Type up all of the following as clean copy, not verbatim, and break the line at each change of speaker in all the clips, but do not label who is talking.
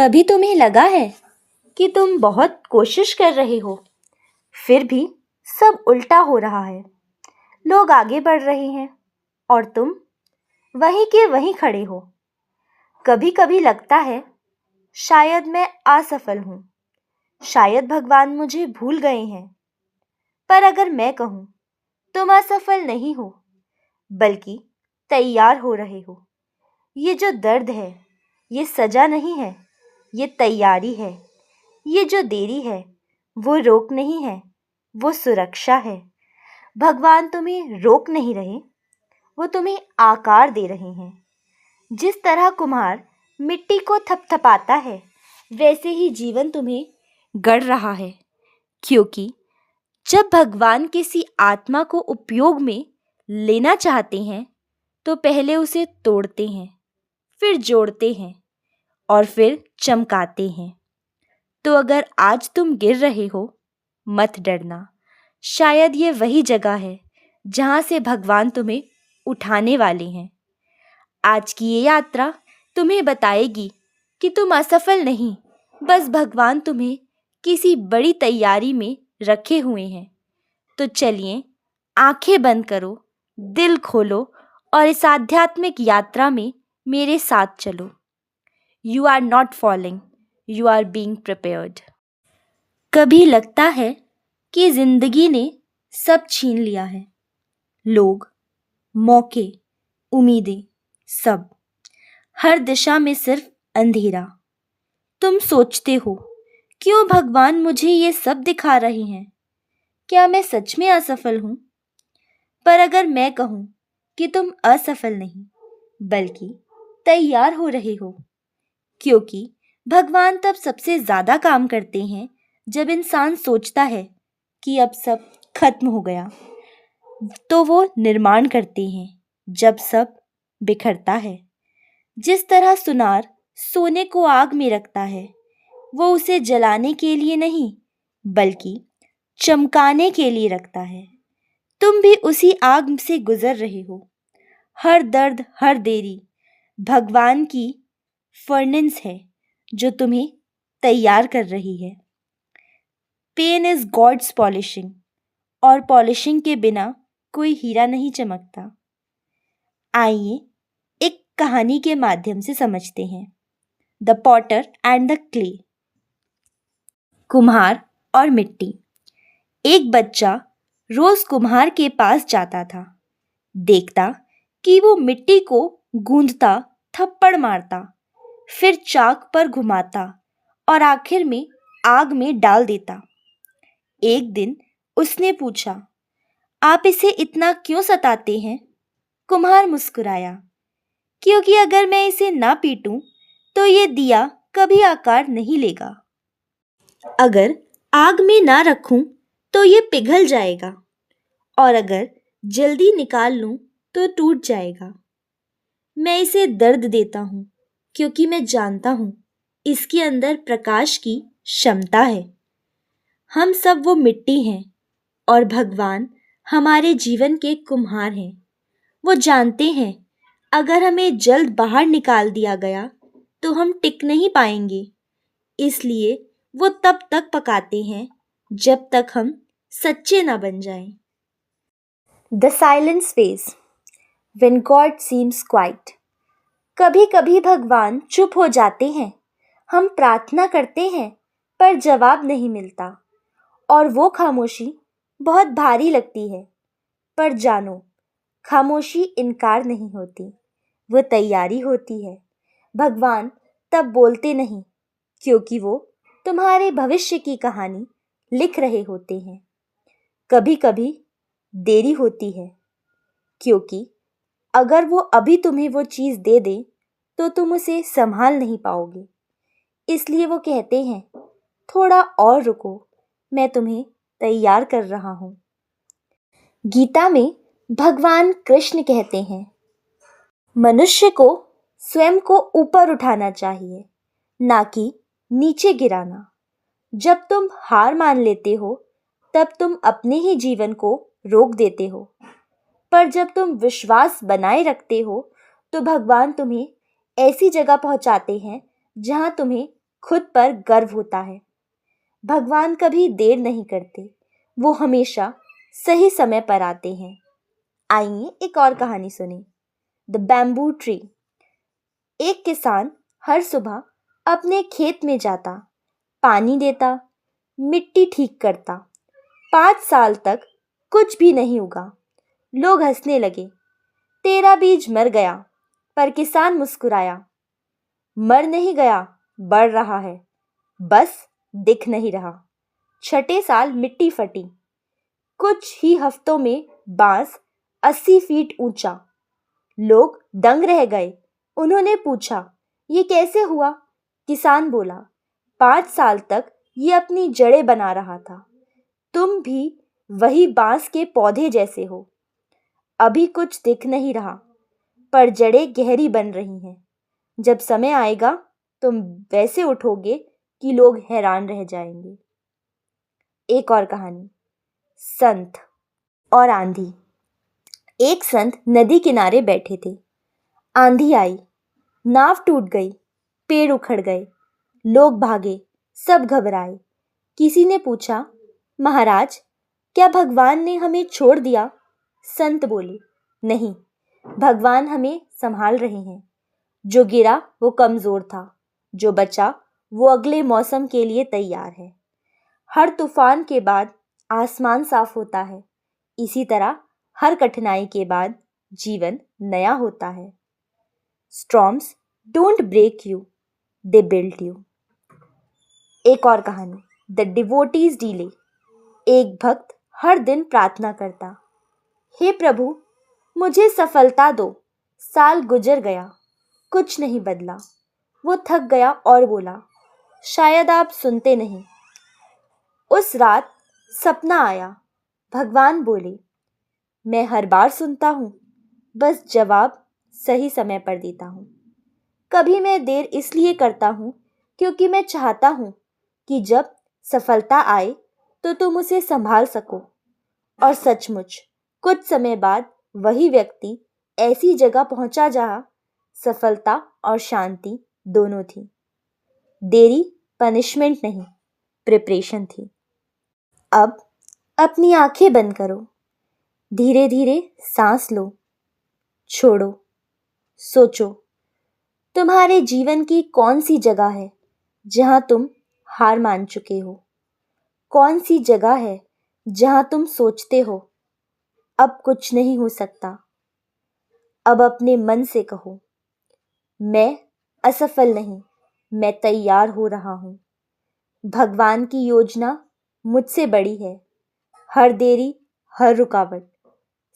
कभी तुम्हें लगा है कि तुम बहुत कोशिश कर रहे हो, फिर भी सब उल्टा हो रहा है? लोग आगे बढ़ रहे हैं और तुम वहीं के वहीं खड़े हो। कभी कभी लगता है शायद मैं असफल हूँ, शायद भगवान मुझे भूल गए हैं। पर अगर मैं कहूँ तुम असफल नहीं हो, बल्कि तैयार हो रहे हो। ये जो दर्द है, ये सजा नहीं है, ये तैयारी है। ये जो देरी है, वो रोक नहीं है, वो सुरक्षा है। भगवान तुम्हें रोक नहीं रहे, वो तुम्हें आकार दे रहे हैं। जिस तरह कुम्हार मिट्टी को थपथपाता है, वैसे ही जीवन तुम्हें गढ़ रहा है। क्योंकि जब भगवान किसी आत्मा को उपयोग में लेना चाहते हैं, तो पहले उसे तोड़ते हैं, फिर जोड़ते हैं और फिर चमकाते हैं। तो अगर आज तुम गिर रहे हो, मत डरना। शायद ये वही जगह है जहाँ से भगवान तुम्हें उठाने वाले हैं। आज की ये यात्रा तुम्हें बताएगी कि तुम असफल नहीं, बस भगवान तुम्हें किसी बड़ी तैयारी में रखे हुए हैं। तो चलिए, आंखें बंद करो, दिल खोलो और इस आध्यात्मिक यात्रा में मेरे साथ चलो। You are not falling, you are being prepared. कभी लगता है कि जिंदगी ने सब छीन लिया है। लोग, मौके, उम्मीदें, सब। हर दिशा में सिर्फ अंधेरा। तुम सोचते हो, क्यों भगवान मुझे ये सब दिखा रहे हैं? क्या मैं सच में असफल हूँ? पर अगर मैं कहूँ कि तुम असफल नहीं, बल्कि तैयार हो रहे हो। क्योंकि भगवान तब सबसे ज्यादा काम करते हैं जब इंसान सोचता है कि अब सब खत्म हो गया। तो वो निर्माण करते हैं जब सब बिखरता है। जिस तरह सुनार सोने को आग में रखता है, वो उसे जलाने के लिए नहीं, बल्कि चमकाने के लिए रखता है। तुम भी उसी आग से गुजर रहे हो। हर दर्द, हर देरी भगवान की फर्नेस है जो तुम्हें तैयार कर रही है। पेन इज गॉड्स पॉलिशिंग, और पॉलिशिंग के बिना कोई हीरा नहीं चमकता। आइए एक कहानी के माध्यम से समझते हैं। The Potter and the clay. कुम्हार और मिट्टी। एक बच्चा रोज कुम्हार के पास जाता था। देखता कि वो मिट्टी को गूंदता, थप्पड़ मारता, फिर चाक पर घुमाता और आखिर में आग में डाल देता। एक दिन उसने पूछा, आप इसे इतना क्यों सताते हैं? कुम्हार मुस्कुराया, क्योंकि अगर मैं इसे ना पीटूं तो ये दिया कभी आकार नहीं लेगा। अगर आग में ना रखूं तो ये पिघल जाएगा, और अगर जल्दी निकाल लूं तो टूट जाएगा। मैं इसे दर्द देता हूं क्योंकि मैं जानता हूं इसके अंदर प्रकाश की क्षमता है। हम सब वो मिट्टी हैं और भगवान हमारे जीवन के कुम्हार हैं। वो जानते हैं अगर हमें जल्द बाहर निकाल दिया गया तो हम टिक नहीं पाएंगे। इसलिए वो तब तक पकाते हैं जब तक हम सच्चे ना बन जाएं। The silence phase, when God seems quite. कभी कभी भगवान चुप हो जाते हैं। हम प्रार्थना करते हैं पर जवाब नहीं मिलता, और वो खामोशी बहुत भारी लगती है। पर जानो, खामोशी इनकार नहीं होती, वो तैयारी होती है। भगवान तब बोलते नहीं, क्योंकि वो तुम्हारे भविष्य की कहानी लिख रहे होते हैं। कभी कभी देरी होती है, क्योंकि अगर वो अभी तुम्हें वो चीज़ दे दे तो तुम उसे संभाल नहीं पाओगे। इसलिए वो कहते हैं, थोड़ा और रुको, मैं तुम्हें तैयार कर रहा हूँ। गीता में भगवान कृष्ण कहते हैं, मनुष्य को स्वयं को ऊपर उठाना चाहिए, ना कि नीचे गिराना। जब तुम हार मान लेते हो, तब तुम अपने ही जीवन को रोक देते हो। पर जब तुम विश्वास बनाए रखते हो, तो भगवान तुम्हें ऐसी जगह पहुंचाते हैं जहां तुम्हें खुद पर गर्व होता है। भगवान कभी देर नहीं करते, वो हमेशा सही समय पर आते हैं। आइए एक और कहानी सुने, द बैम्बू ट्री। एक किसान हर सुबह अपने खेत में जाता, पानी देता, मिट्टी ठीक करता। 5 साल तक कुछ भी नहीं उगा। लोग हंसने लगे, तेरा बीज मर गया। पर किसान मुस्कुराया, मर नहीं गया, बढ़ रहा है, बस दिख नहीं रहा। 6ठे साल मिट्टी फटी, कुछ ही हफ्तों में बांस 80 फीट ऊंचा। लोग दंग रह गए। उन्होंने पूछा, ये कैसे हुआ? किसान बोला, 5 साल तक ये अपनी जड़ें बना रहा था। तुम भी वही बांस के पौधे जैसे हो। अभी कुछ दिख नहीं रहा, पर जड़ें गहरी बन रही हैं। जब समय आएगा तुम वैसे उठोगे कि लोग हैरान रह जाएंगे। एक और कहानी, संत और आंधी। एक संत नदी किनारे बैठे थे। आंधी आई, नाव टूट गई, पेड़ उखड़ गए, लोग भागे, सब घबराए। किसी ने पूछा, महाराज, क्या भगवान ने हमें छोड़ दिया? संत बोले, नहीं, भगवान हमें संभाल रहे हैं। जो गिरा वो कमजोर था, जो बचा वो अगले मौसम के लिए तैयार है। हर तूफान के बाद आसमान साफ होता है। इसी तरह हर कठिनाई के बाद जीवन नया होता है। Storms don't break you, they build you. एक और कहानी, द डिवोटीज डीले। एक भक्त हर दिन प्रार्थना करता, हे प्रभु, मुझे सफलता दो। साल गुजर गया, कुछ नहीं बदला। वो थक गया और बोला, शायद आप सुनते नहीं। उस रात सपना आया। भगवान बोले, मैं हर बार सुनता हूँ, बस जवाब सही समय पर देता हूँ। कभी मैं देर इसलिए करता हूँ क्योंकि मैं चाहता हूँ कि जब सफलता आए तो तुम उसे संभाल सको। और सचमुच कुछ समय बाद वही व्यक्ति ऐसी जगह पहुंचा जहां सफलता और शांति दोनों थी। देरी पनिशमेंट नहीं, प्रिपरेशन थी। अब अपनी आंखें बंद करो, धीरे धीरे सांस लो, छोड़ो, सोचो, तुम्हारे जीवन की कौन सी जगह है जहां तुम हार मान चुके हो? कौन सी जगह है जहां तुम सोचते हो अब कुछ नहीं हो सकता? अब अपने मन से कहो, मैं असफल नहीं, मैं तैयार हो रहा हूं। भगवान की योजना मुझसे बड़ी है। हर देरी, हर रुकावट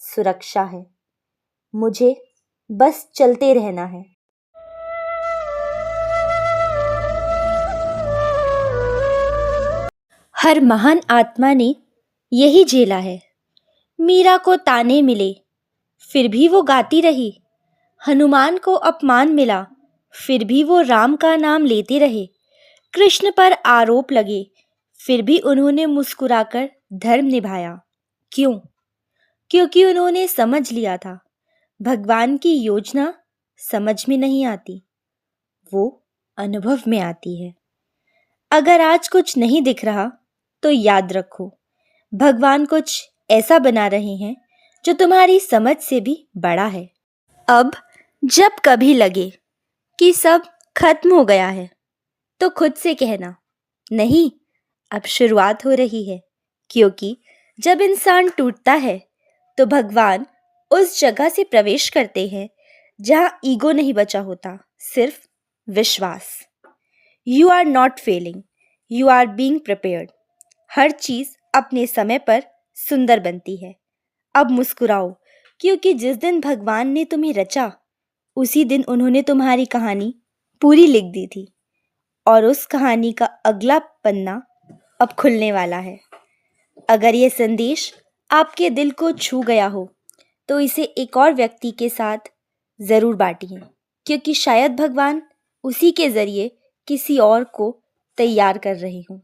सुरक्षा है। मुझे बस चलते रहना है। हर महान आत्मा ने यही झेला है। मीरा को ताने मिले, फिर भी वो गाती रही। हनुमान को अपमान मिला, फिर भी वो राम का नाम लेते रहे। कृष्ण पर आरोप लगे, फिर भी उन्होंने मुस्कुराकर धर्म निभाया। क्यों? क्योंकि उन्होंने समझ लिया था, भगवान की योजना समझ में नहीं आती, वो अनुभव में आती है। अगर आज कुछ नहीं दिख रहा तो याद रखो, भगवान कुछ ऐसा बना रहे हैं जो तुम्हारी समझ से भी बड़ा है। अब जब कभी लगे कि सब खत्म हो गया है तो खुद से कहना, नहीं, अब शुरुआत हो रही है। क्योंकि जब इंसान टूटता है तो भगवान उस जगह से प्रवेश करते हैं जहां ईगो नहीं बचा होता, सिर्फ विश्वास। You are not failing, you are being prepared. हर चीज अपने समय पर सुंदर बनती है। अब मुस्कुराओ, क्योंकि जिस दिन भगवान ने तुम्हें रचा उसी दिन उन्होंने तुम्हारी कहानी पूरी लिख दी थी, और उस कहानी का अगला पन्ना अब खुलने वाला है। अगर ये संदेश आपके दिल को छू गया हो तो इसे एक और व्यक्ति के साथ ज़रूर बांटिए, क्योंकि शायद भगवान उसी के ज़रिए किसी और को तैयार कर रहे हों।